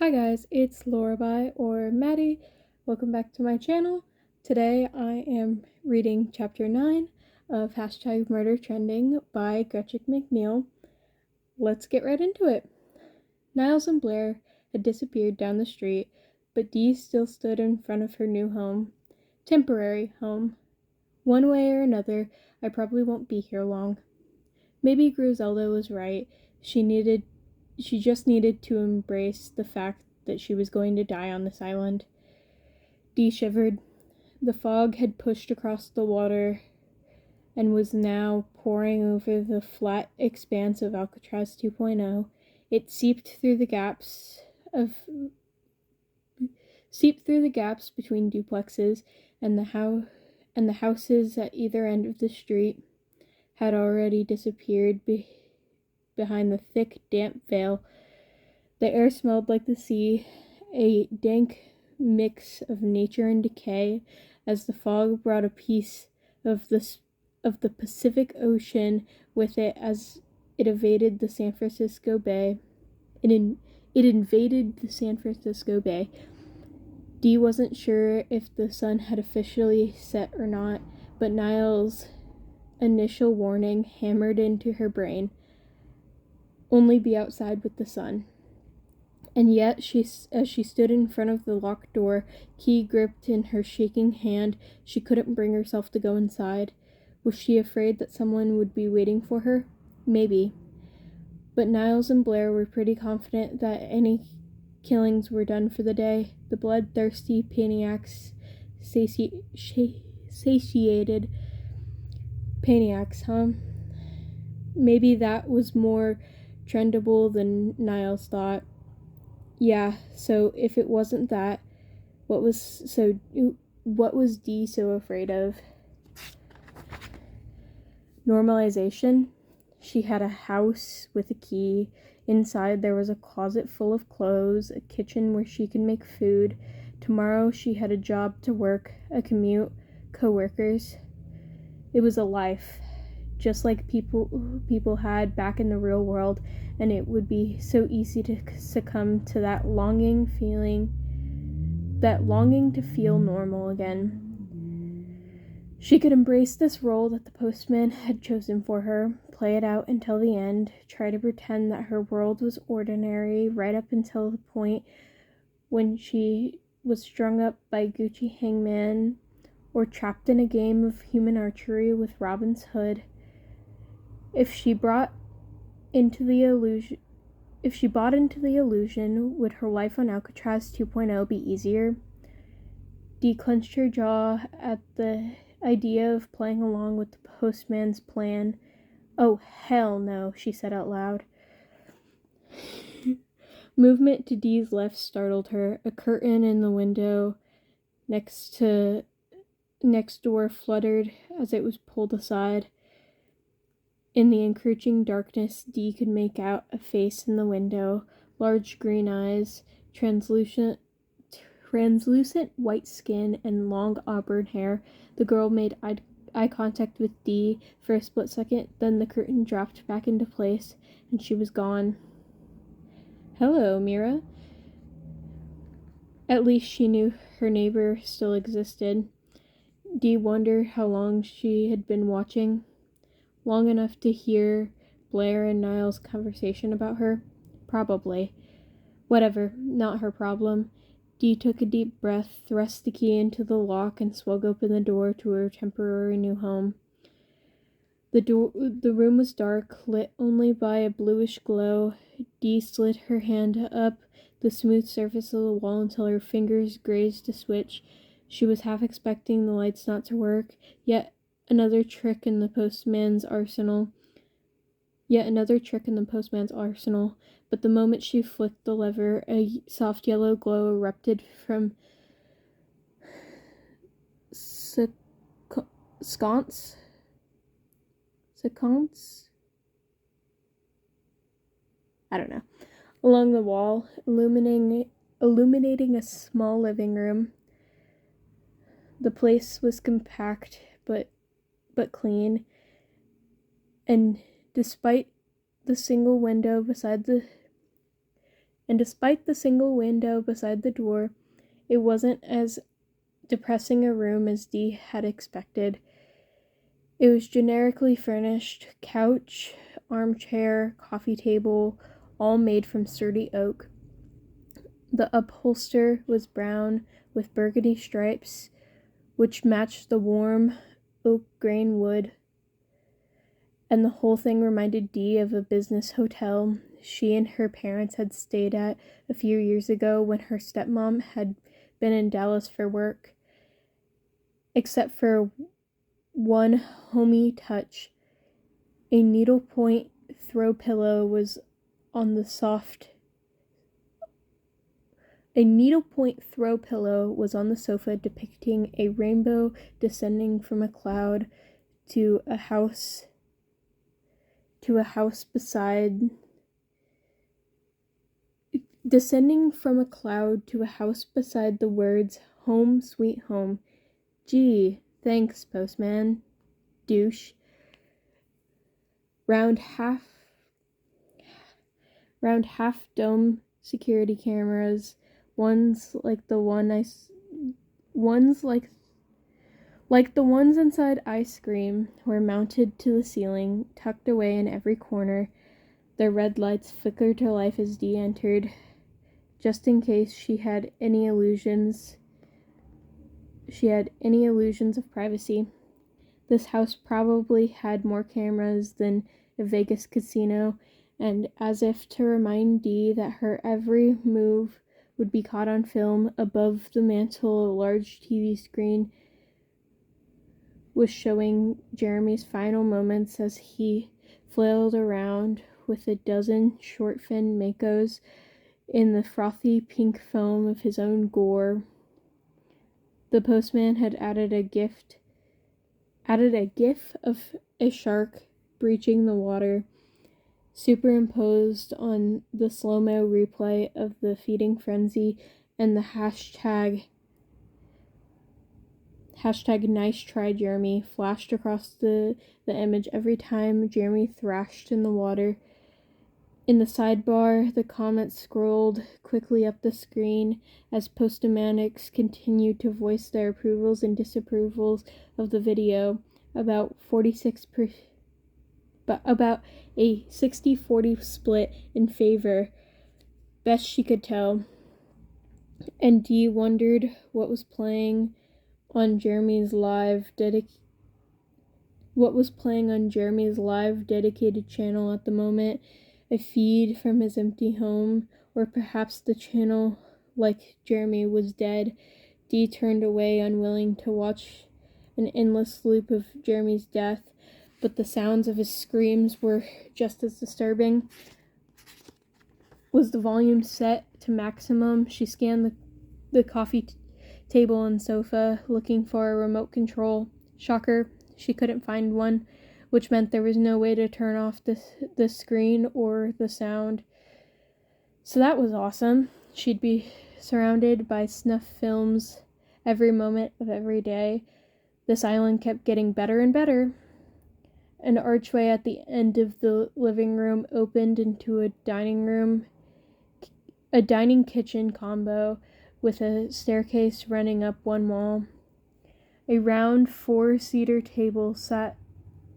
Hi guys, it's Lorabai or Maddie. Welcome back to my channel. Today I am reading chapter 9 of #Murder Trending by Gretchen McNeil. Let's get right into it. Niles and Blair had disappeared down the street, but Dee still stood in front of her new home. Temporary home. One way or another, I probably won't be here long. Maybe Griselda was right. She just needed to embrace the fact that she was going to die on this island. Dee shivered. The fog had pushed across the water and was now pouring over the flat expanse of Alcatraz 2.0. It seeped through the gaps between duplexes, and the houses at either end of the street had already disappeared behind the thick, damp veil. The air smelled like the sea, a dank mix of nature and decay, as the fog brought a piece of the Pacific Ocean with it as it evaded the San Francisco Bay. It invaded the San Francisco Bay. Dee wasn't sure if the sun had officially set or not, but Niles' initial warning hammered into her brain. Only be outside with the sun. And yet, as she stood in front of the locked door, key gripped in her shaking hand, she couldn't bring herself to go inside. Was she afraid that someone would be waiting for her? Maybe. But Niles and Blair were pretty confident that any killings were done for the day. The bloodthirsty Paniacs satiated Paniacs, huh? Maybe that was more trendable than Niles thought. Yeah, so if it wasn't that, what was Dee so afraid of? Normalization. She had a house with a key. Inside there was a closet full of clothes, a kitchen where she could make food. Tomorrow she had a job to work, a commute, coworkers. It was a life, just like people had back in the real world, and it would be so easy to succumb to that longing to feel normal again. She could embrace this role that the postman had chosen for her, play it out until the end, try to pretend that her world was ordinary right up until the point when she was strung up by Gucci Hangman or trapped in a game of human archery with Robin's Hood. If she bought into the illusion, would her life on Alcatraz 2.0 be easier? Dee clenched her jaw at the idea of playing along with the postman's plan. Oh, hell no, she said out loud. Movement to Dee's left startled her. A curtain in the window next door fluttered as it was pulled aside. In the encroaching darkness, Dee could make out a face in the window, large green eyes, translucent white skin, and long auburn hair. The girl made eye contact with Dee for a split second, then the curtain dropped back into place, and she was gone. Hello, Mira. At least she knew her neighbor still existed. Dee wondered how long she had been watching. Long enough to hear Blair and Niles' conversation about her? Probably. Whatever, not her problem. Dee took a deep breath, thrust the key into the lock, and swung open the door to her temporary new home. The room was dark, lit only by a bluish glow. Dee slid her hand up the smooth surface of the wall until her fingers grazed a switch. She was half expecting the lights not to work. Yet another trick in the postman's arsenal. But the moment she flicked the lever, a soft yellow glow erupted from sconce? I don't know. Along the wall, illuminating a small living room. The place was compact but clean, and despite the single window beside And despite the single window beside the door, it wasn't as depressing a room as Dee had expected. It was generically furnished: couch, armchair, coffee table, all made from sturdy oak. The upholster was brown with burgundy stripes, which matched the warm oak grain wood, and the whole thing reminded Dee of a business hotel she and her parents had stayed at a few years ago when her stepmom had been in Dallas for work. Except for one homey touch, a needlepoint throw pillow was on the sofa depicting a rainbow descending from a cloud to a house beside the words "Home Sweet Home." Gee, thanks, postman. Douche. Round half dome security cameras, ones like the ones inside Ice Cream, were mounted to the ceiling, tucked away in every corner. Their red lights flickered to life as Dee entered, just in case she had any illusions of privacy. This house probably had more cameras than a Vegas casino, and as if to remind Dee that her every move would be caught on film, above the mantel a large TV screen was showing Jeremy's final moments as he flailed around with a dozen short-fin makos in the frothy pink foam of his own gore. The postman had added a gif of a shark breaching the water, superimposed on the slow-mo replay of the feeding frenzy, and the hashtag nice try Jeremy flashed across the image every time Jeremy thrashed in the water. In the sidebar, the comments scrolled quickly up the screen as Postmanics continued to voice their approvals and disapprovals of the video. About a 60-40 split in favor, best she could tell. And Dee wondered what was playing on Jeremy's live dedicated channel at the moment. A feed from his empty home, or perhaps the channel, like Jeremy, was dead. Dee turned away, unwilling to watch an endless loop of Jeremy's death, but the sounds of his screams were just as disturbing. Was the volume set to maximum? She scanned the coffee table and sofa, looking for a remote control. Shocker, she couldn't find one, which meant there was no way to turn off the screen or the sound. So that was awesome. She'd be surrounded by snuff films every moment of every day. This island kept getting better and better. An archway at the end of the living room opened into a dining kitchen combo with a staircase running up one wall. A round 4-seater table sat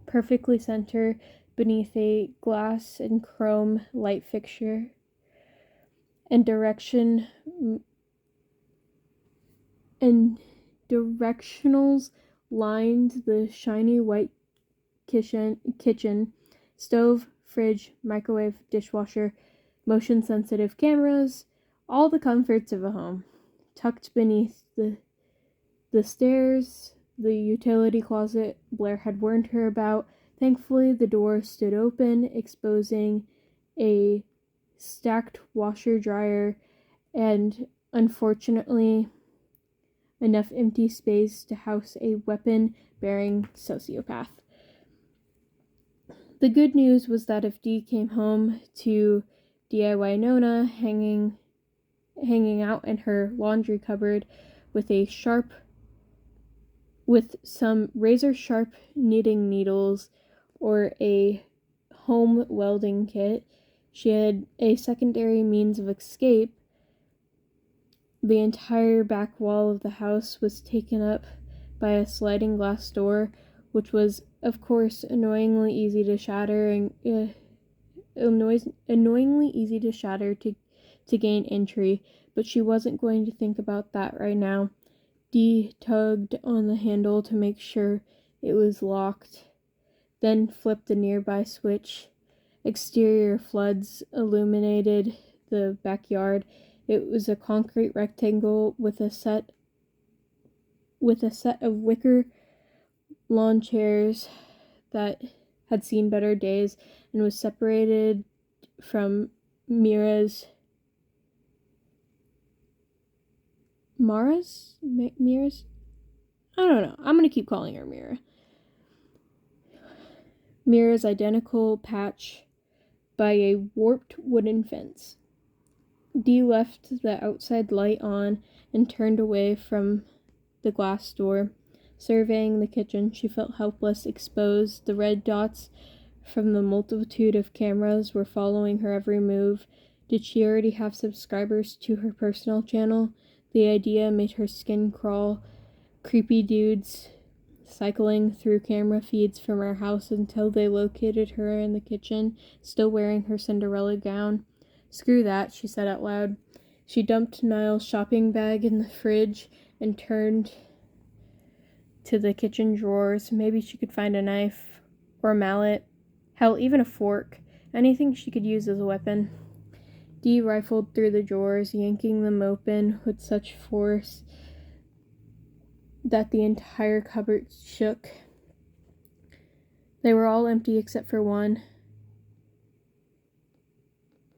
perfectly center beneath a glass and chrome light fixture, and directionals lined the shiny white kitchen, stove, fridge, microwave, dishwasher, motion-sensitive cameras, all the comforts of a home. Tucked beneath the stairs, the utility closet Blair had warned her about. Thankfully, the door stood open, exposing a stacked washer-dryer and, unfortunately, enough empty space to house a weapon-bearing sociopath. The good news was that if Dee came home to DIY Nona hanging out in her laundry cupboard with some razor-sharp knitting needles or a home welding kit, She had a secondary means of escape. The entire back wall of the house was taken up by a sliding glass door, which was, of course, annoyingly easy to shatter to gain entry, but she wasn't going to think about that right now. Dee tugged on the handle to make sure it was locked, then flipped a nearby switch. Exterior floods illuminated the backyard. It was a concrete rectangle with a set of wicker lawn chairs that had seen better days and was separated from Mira's I don't know. I'm going to keep calling her Mira. Mira's identical patch by a warped wooden fence. Dee left the outside light on and turned away from the glass door. Surveying the kitchen, she felt helpless, exposed. The red dots from the multitude of cameras were following her every move. Did she already have subscribers to her personal channel? The idea made her skin crawl. Creepy dudes cycling through camera feeds from her house until they located her in the kitchen, still wearing her Cinderella gown. Screw that, she said out loud. She dumped Niall's shopping bag in the fridge and turned to the kitchen drawers. Maybe she could find a knife or a mallet. Hell, even a fork. Anything she could use as a weapon. Dee rifled through the drawers, yanking them open with such force that the entire cupboard shook. They were all empty except for one,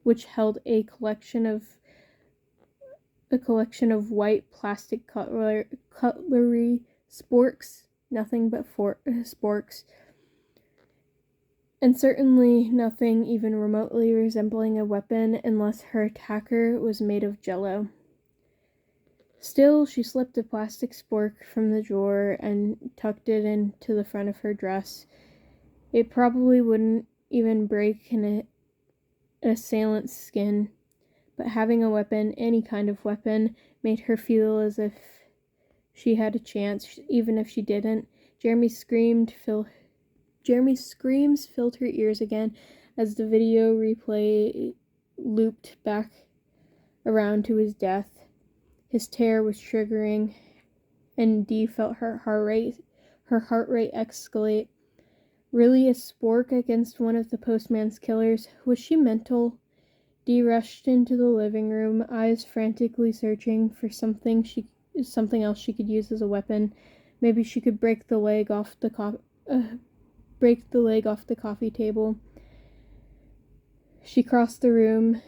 which held a collection of white plastic cutlery, sporks, nothing but sporks, and certainly nothing even remotely resembling a weapon unless her attacker was made of jello. Still, she slipped a plastic spork from the drawer and tucked it into the front of her dress. It probably wouldn't even break an assailant's skin, but having a weapon, any kind of weapon, made her feel as if she had a chance, even if she didn't. Jeremy's screams filled her ears again as the video replay looped back around to his death. His terror was triggering, and Dee felt her heart rate escalate. Really, a spork against one of the postman's killers? Was she mental? Dee rushed into the living room, eyes frantically searching for something else she could use as a weapon. Maybe she could break the leg off the coffee table. She crossed the room,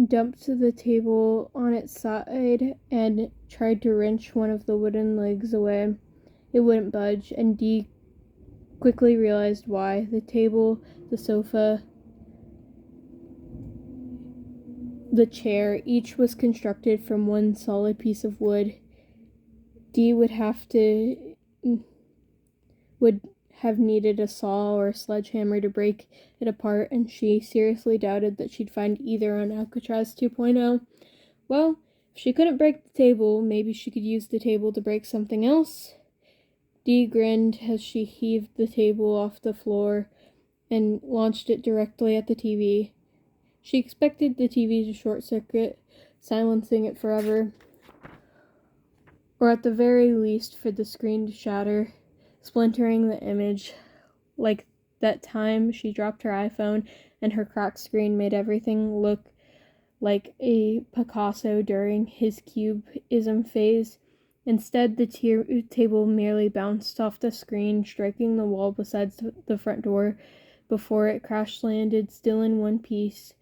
dumped the table on its side, and tried to wrench one of the wooden legs away. It wouldn't budge, and Dee quickly realized why. The table, the sofa, the chair, each was constructed from one solid piece of wood. Dee would have needed a saw or a sledgehammer to break it apart, and she seriously doubted that she'd find either on Alcatraz 2.0. Well, if she couldn't break the table, maybe she could use the table to break something else. Dee grinned as she heaved the table off the floor and launched it directly at the TV. She expected the TV to short-circuit, silencing it forever, or at the very least for the screen to shatter, splintering the image. Like that time she dropped her iPhone and her cracked screen made everything look like a Picasso during his cubism phase. Instead, the table merely bounced off the screen, striking the wall beside the front door before it crash-landed, still in one piece,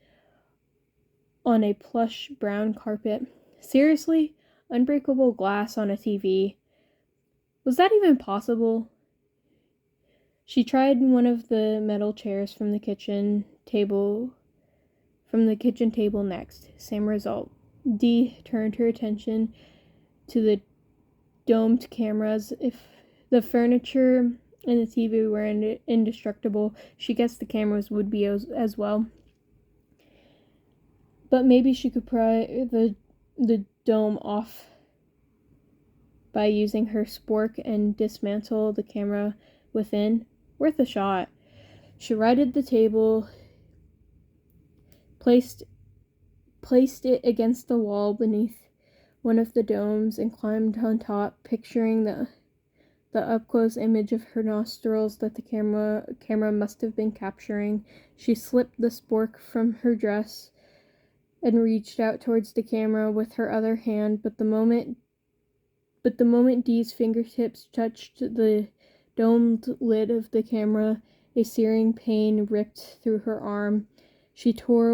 on a plush brown carpet. Seriously? Unbreakable glass on a TV. Was that even possible? She tried one of the metal chairs from the kitchen table next. Same result. Dee turned her attention to the domed cameras. If the furniture and the TV were indestructible, she guessed the cameras would be as well. But maybe she could pry the dome off by using her spork and dismantle the camera within. Worth a shot. She righted the table, placed it against the wall beneath one of the domes, and climbed on top, picturing the up-close image of her nostrils that the camera must have been capturing. She slipped the spork from her dress and reached out towards the camera with her other hand, but the moment Dee's fingertips touched the domed lid of the camera, a searing pain ripped through her arm. She tore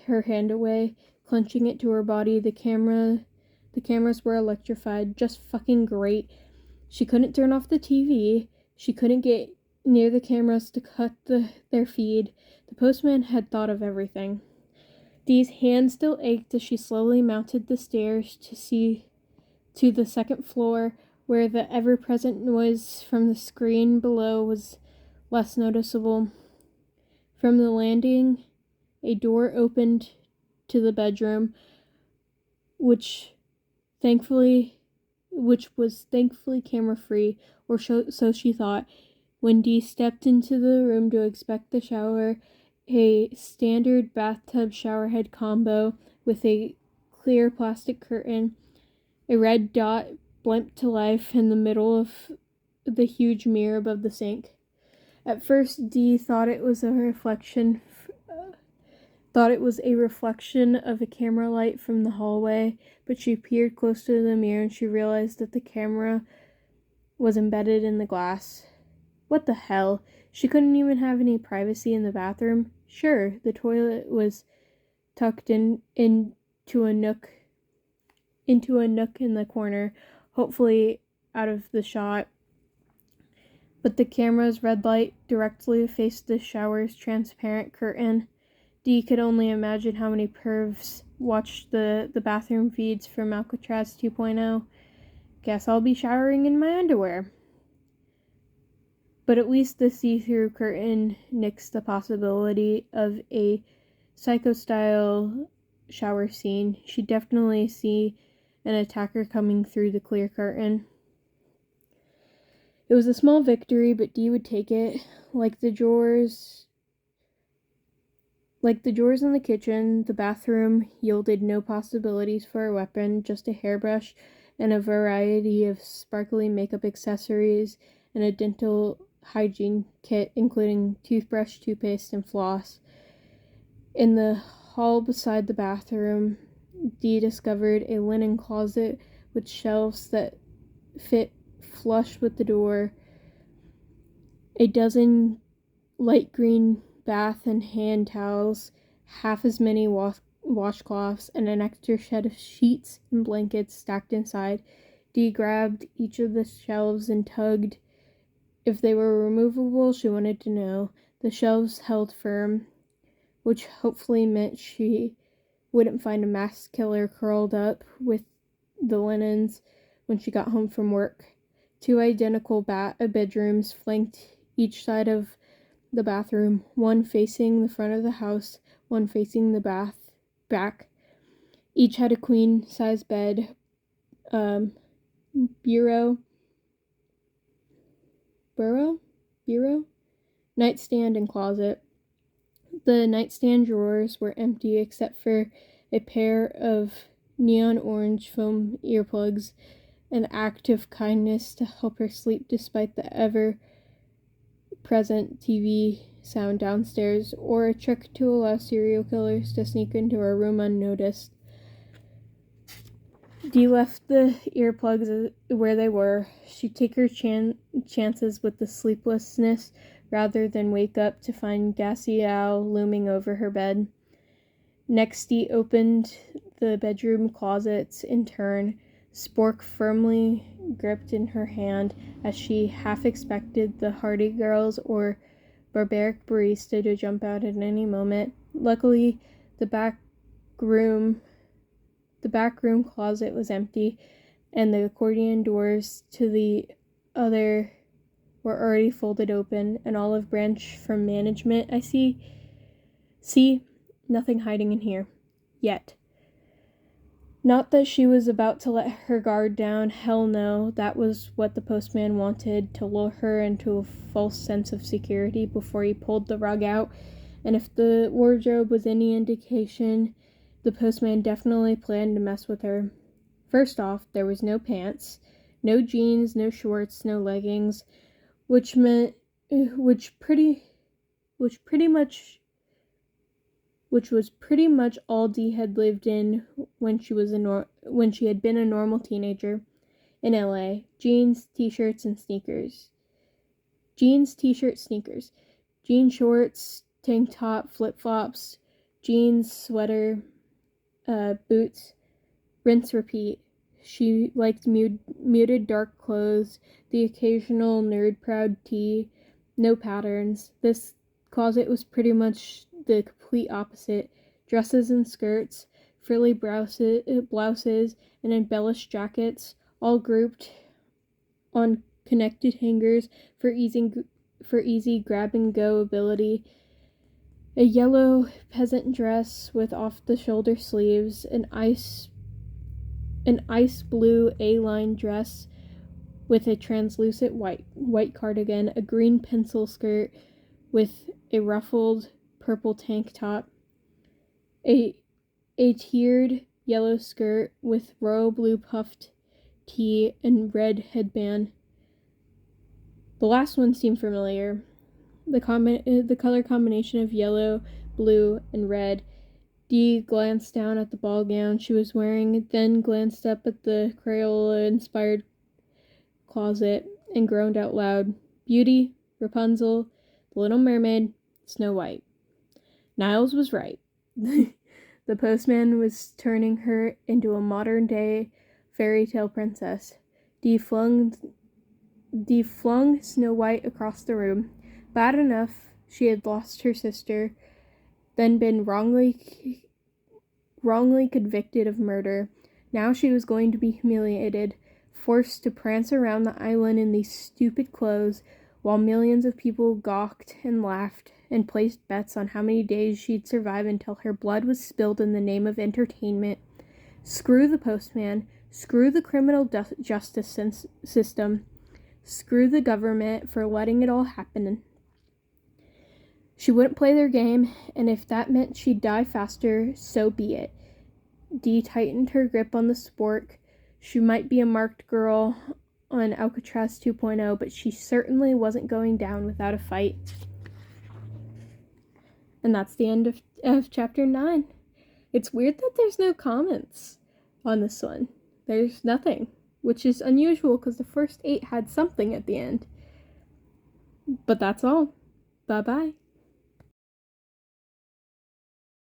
her hand away, clenching it to her body. The cameras were electrified. Just fucking great. She couldn't turn off the TV. She couldn't get near the cameras to cut their feed. The postman had thought of everything. Dee's hand still ached as she slowly mounted the stairs to the second floor, where the ever-present noise from the screen below was less noticeable. From the landing, a door opened to the bedroom, which was thankfully camera-free, or so she thought. When Dee stepped into the room to inspect the shower, a standard bathtub showerhead combo with a clear plastic curtain, a red dot blimped to life in the middle of the huge mirror above the sink. At first, Dee thought it was a reflection of a camera light from the hallway, but she peered close to the mirror and she realized that the camera was embedded in the glass. What the hell? She couldn't even have any privacy in the bathroom. Sure, the toilet was tucked into a nook in the corner, hopefully out of the shot. But the camera's red light directly faced the shower's transparent curtain. Dee could only imagine how many pervs watched the bathroom feeds from Alcatraz 2.0. Guess I'll be showering in my underwear. But at least the see-through curtain nixed the possibility of a psycho-style shower scene. She'd definitely see an attacker coming through the clear curtain. It was a small victory, but Dee would take it. Like the drawers in the kitchen, the bathroom yielded no possibilities for a weapon, just a hairbrush and a variety of sparkly makeup accessories and a dental hygiene kit, including toothbrush, toothpaste, and floss. In the hall beside the bathroom, Dee discovered a linen closet with shelves that fit flush with the door, a dozen light green bath and hand towels, half as many washcloths, and an extra shed of sheets and blankets stacked inside. Dee grabbed each of the shelves and tugged. If they were removable, she wanted to know. The shelves held firm, which hopefully meant she wouldn't find a mass killer curled up with the linens when she got home from work. 2 identical bedrooms flanked each side of the bathroom, one facing the front of the house, one facing the back. Each had a queen-size bed, bureau, nightstand, and closet. The nightstand drawers were empty except for a pair of neon orange foam earplugs, an act of kindness to help her sleep despite the ever-present TV sound downstairs, or a trick to allow serial killers to sneak into her room unnoticed. Dee left the earplugs where they were. She'd take her chances with the sleeplessness rather than wake up to find Gassy Al looming over her bed. Next, Dee opened the bedroom closets in turn, spork firmly gripped in her hand, as she half expected the Hardy Girls or Barbaric Barista to jump out at any moment. Luckily, the back room closet was empty, and the accordion doors to the other were already folded open. An olive branch from management, I see. See, nothing hiding in here. yet. Not that she was about to let her guard down. Hell no. That was what the postman wanted, to lure her into a false sense of security before he pulled the rug out. And if the wardrobe was any indication, the postman definitely planned to mess with her. First off, there was no pants, no jeans, no shorts, no leggings, which was pretty much all Dee had lived in when she had been a normal teenager in LA. Jeans, t-shirts, and sneakers. Jeans, t-shirts, sneakers. Jean shorts, tank top, flip-flops, jeans, sweater, boots, rinse, repeat. She liked muted dark clothes, the occasional nerd-proud tee, no patterns. This closet was pretty much the complete opposite. Dresses and skirts, frilly blouses, and embellished jackets, all grouped on connected hangers for easy grab-and-go ability. A yellow peasant dress with off-the-shoulder sleeves, an ice blue A-line dress with a translucent white cardigan, a green pencil skirt with a ruffled purple tank top, a tiered yellow skirt with royal blue puffed tee and red headband. The last one seemed familiar. The color combination of yellow, blue, and red. Dee glanced down at the ball gown she was wearing, then glanced up at the Crayola-inspired closet and groaned out loud. Beauty, Rapunzel, The Little Mermaid, Snow White. Niles was right. The postman was turning her into a modern-day fairy tale princess. Dee flung Snow White across the room. Bad enough she had lost her sister, then been wrongly convicted of murder. Now she was going to be humiliated, forced to prance around the island in these stupid clothes, while millions of people gawked and laughed and placed bets on how many days she'd survive until her blood was spilled in the name of entertainment. Screw the postman, screw the criminal justice system, screw the government for letting it all happen. She wouldn't play their game, and if that meant she'd die faster, so be it. Dee tightened her grip on the spork. She might be a marked girl on Alcatraz 2.0, but she certainly wasn't going down without a fight. And that's the end of chapter 9. It's weird that there's no comments on this one. There's nothing, which is unusual because the first 8 had something at the end. But that's all. Bye-bye.